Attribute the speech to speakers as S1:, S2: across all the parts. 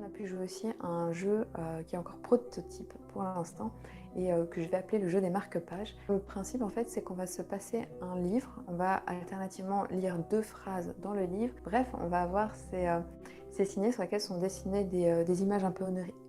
S1: on a pu jouer aussi à un jeu qui est encore prototype pour l'instant et que je vais appeler le jeu des marque-pages. Le principe en fait c'est qu'on va se passer un livre, on va alternativement lire 2 phrases dans le livre. Bref, on va avoir ces signets sur lesquels sont dessinées des images un peu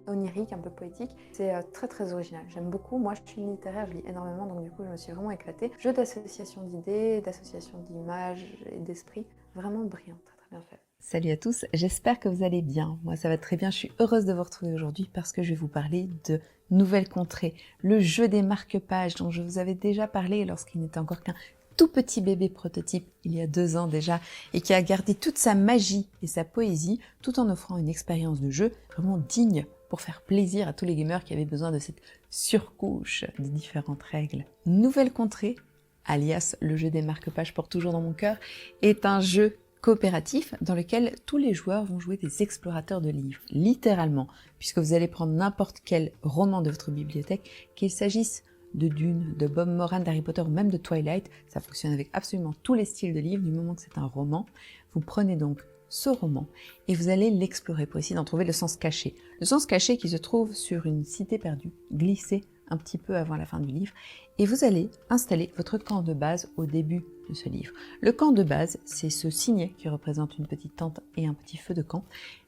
S1: oniriques, un peu poétiques. C'est très original, j'aime beaucoup. Moi je suis littéraire, je lis énormément donc du coup je me suis vraiment éclatée. Jeu d'association d'idées, d'association d'images et d'esprit, vraiment brillant, très bien fait.
S2: Salut à tous, j'espère que vous allez bien. Moi ça va très bien, je suis heureuse de vous retrouver aujourd'hui parce que je vais vous parler de Nouvelles Contrées, le jeu des marque-pages dont je vous avais déjà parlé lorsqu'il n'était encore qu'un tout petit bébé prototype il y a 2 ans déjà et qui a gardé toute sa magie et sa poésie tout en offrant une expérience de jeu vraiment digne pour faire plaisir à tous les gamers qui avaient besoin de cette surcouche de différentes règles. Nouvelles Contrées, alias le jeu des marque-pages pour toujours dans mon cœur, est un jeu coopératif dans lequel tous les joueurs vont jouer des explorateurs de livres, littéralement, puisque vous allez prendre n'importe quel roman de votre bibliothèque, qu'il s'agisse de Dune, de Bob Moran, d'Harry Potter ou même de Twilight, ça fonctionne avec absolument tous les styles de livres du moment que c'est un roman. Vous prenez donc ce roman et vous allez l'explorer pour essayer d'en trouver le sens caché. Le sens caché qui se trouve sur une cité perdue, glissée un petit peu avant la fin du livre, et vous allez installer votre camp de base au début de ce livre. Le camp de base, c'est ce signet qui représente une petite tente et un petit feu de camp.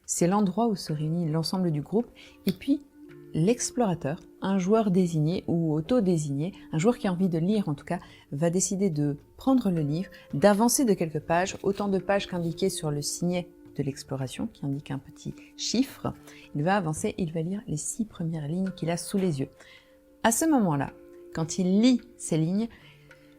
S2: C'est l'endroit où se réunit l'ensemble du groupe, et puis l'explorateur, un joueur désigné ou auto-désigné, un joueur qui a envie de lire en tout cas, va décider de prendre le livre, d'avancer de quelques pages, autant de pages qu'indiquées sur le signet de l'exploration, qui indique un petit chiffre. Il va avancer, il va lire les 6 premières lignes qu'il a sous les yeux. À ce moment-là, quand il lit ces lignes,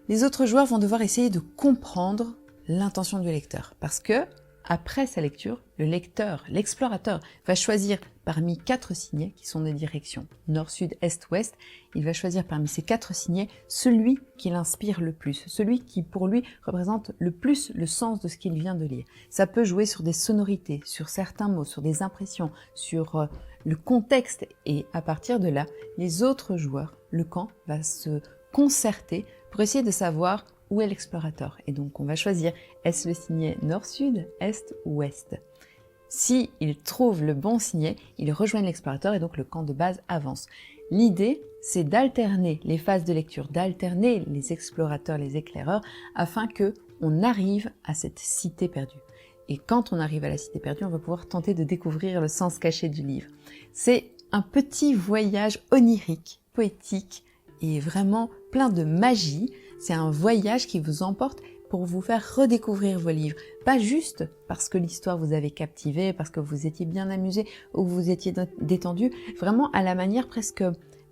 S2: les autres joueurs vont devoir essayer de comprendre l'intention du lecteur. Parce que, après sa lecture, le lecteur, l'explorateur, va choisir parmi 4 signets qui sont des directions nord, sud, est, ouest. Il va choisir parmi ces 4 signets celui qui l'inspire le plus, celui qui pour lui représente le plus le sens de ce qu'il vient de lire. Ça peut jouer sur des sonorités, sur certains mots, sur des impressions, sur le contexte. Et à partir de là, les autres joueurs, le camp, va se concerter pour essayer de savoir où est l'explorateur. Et donc on va choisir, est-ce le signet nord-sud, est ou ouest. Si il trouve le bon signet, il rejoint l'explorateur et donc le camp de base avance. L'idée, c'est d'alterner les phases de lecture, d'alterner les explorateurs, les éclaireurs, afin que on arrive à cette cité perdue. Et quand on arrive à la cité perdue, on va pouvoir tenter de découvrir le sens caché du livre. C'est un petit voyage onirique, poétique et vraiment plein de magie. C'est un voyage qui vous emporte pour vous faire redécouvrir vos livres. Pas juste parce que l'histoire vous avait captivé, parce que vous étiez bien amusé ou vous étiez détendu, vraiment à la manière presque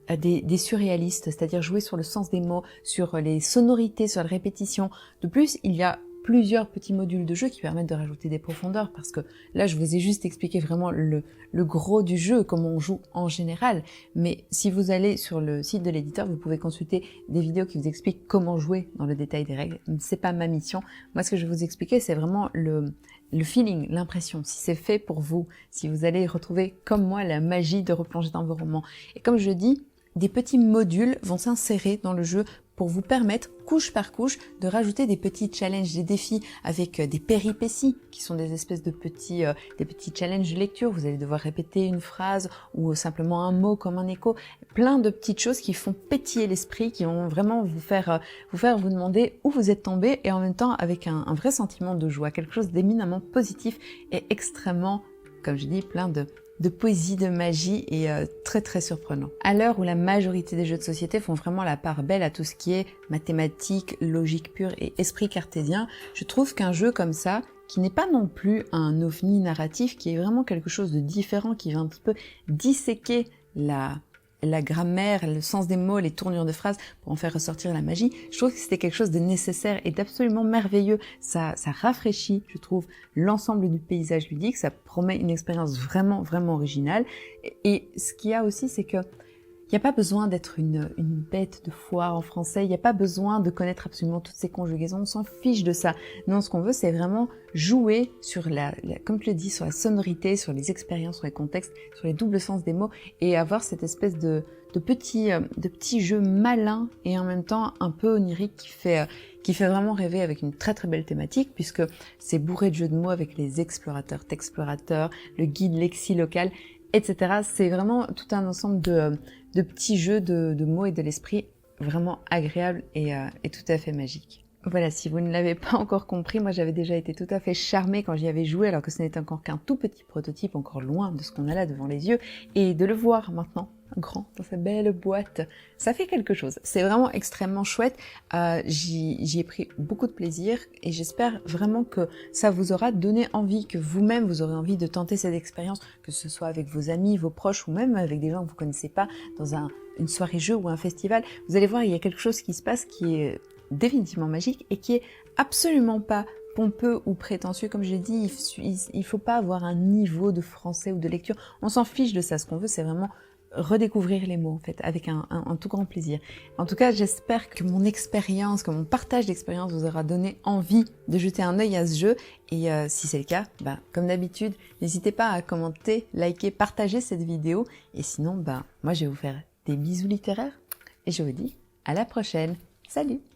S2: des surréalistes, c'est-à-dire jouer sur le sens des mots, sur les sonorités, sur la répétition. De plus, il y a plusieurs petits modules de jeu qui permettent de rajouter des profondeurs, parce que là je vous ai juste expliqué vraiment le gros du jeu, comment on joue en général, mais si vous allez sur le site de l'éditeur, vous pouvez consulter des vidéos qui vous expliquent comment jouer dans le détail des règles. C'est pas ma mission, moi ce que je vais vous expliquer c'est vraiment le feeling, l'impression, si c'est fait pour vous, si vous allez retrouver comme moi la magie de replonger dans vos romans. Et comme je dis, des petits modules vont s'insérer dans le jeu pour vous permettre, couche par couche, de rajouter des petits challenges, des défis avec des péripéties, qui sont des espèces de petits challenges de lecture. Vous allez devoir répéter une phrase ou simplement un mot comme un écho. Plein de petites choses qui font pétiller l'esprit, qui vont vraiment vous faire vous demander où vous êtes tombé, et en même temps avec un vrai sentiment de joie, quelque chose d'éminemment positif et extrêmement, comme je dis, plein de poésie, de magie et très surprenant. À l'heure où la majorité des jeux de société font vraiment la part belle à tout ce qui est mathématiques, logique pure et esprit cartésien, je trouve qu'un jeu comme ça, qui n'est pas non plus un ovni narratif, qui est vraiment quelque chose de différent, qui va un petit peu disséquer la grammaire, le sens des mots, les tournures de phrases pour en faire ressortir la magie, je trouve que c'était quelque chose de nécessaire et d'absolument merveilleux. Ça rafraîchit, je trouve, l'ensemble du paysage ludique, ça promet une expérience vraiment originale. Et ce qu'il y a aussi, c'est que il n'y a pas besoin d'être une bête de foire en français, il n'y a pas besoin de connaître absolument toutes ces conjugaisons, on s'en fiche de ça. Non, ce qu'on veut, c'est vraiment jouer sur comme je le dis, sur la sonorité, sur les expériences, sur les contextes, sur les doubles sens des mots, et avoir cette espèce de petit jeu malin et en même temps un peu onirique qui qui fait vraiment rêver avec une très très belle thématique puisque c'est bourré de jeux de mots avec les explorateurs, t'explorateurs, le guide lexi local, etc. C'est vraiment tout un ensemble de petits jeux de mots et de l'esprit vraiment agréables et tout à fait magiques. Voilà, si vous ne l'avez pas encore compris, moi j'avais déjà été tout à fait charmée quand j'y avais joué alors que ce n'était encore qu'un tout petit prototype, encore loin de ce qu'on a là devant les yeux, et de le voir maintenant, grand, dans sa belle boîte, ça fait quelque chose. C'est vraiment extrêmement chouette, j'y ai pris beaucoup de plaisir et j'espère vraiment que ça vous aura donné envie, que vous-même vous aurez envie de tenter cette expérience, que ce soit avec vos amis, vos proches ou même avec des gens que vous connaissez pas dans une soirée jeu ou un festival. Vous allez voir, il y a quelque chose qui se passe qui est définitivement magique et qui est absolument pas pompeux ou prétentieux. Comme j'ai dit, il faut pas avoir un niveau de français ou de lecture. On s'en fiche de ça. Ce qu'on veut, c'est vraiment redécouvrir les mots, en fait, avec un tout grand plaisir. En tout cas, j'espère que mon expérience, que mon partage d'expérience vous aura donné envie de jeter un œil à ce jeu. Et si c'est le cas, comme d'habitude, n'hésitez pas à commenter, liker, partager cette vidéo. Et sinon, moi, je vais vous faire des bisous littéraires. Et je vous dis à la prochaine. Salut!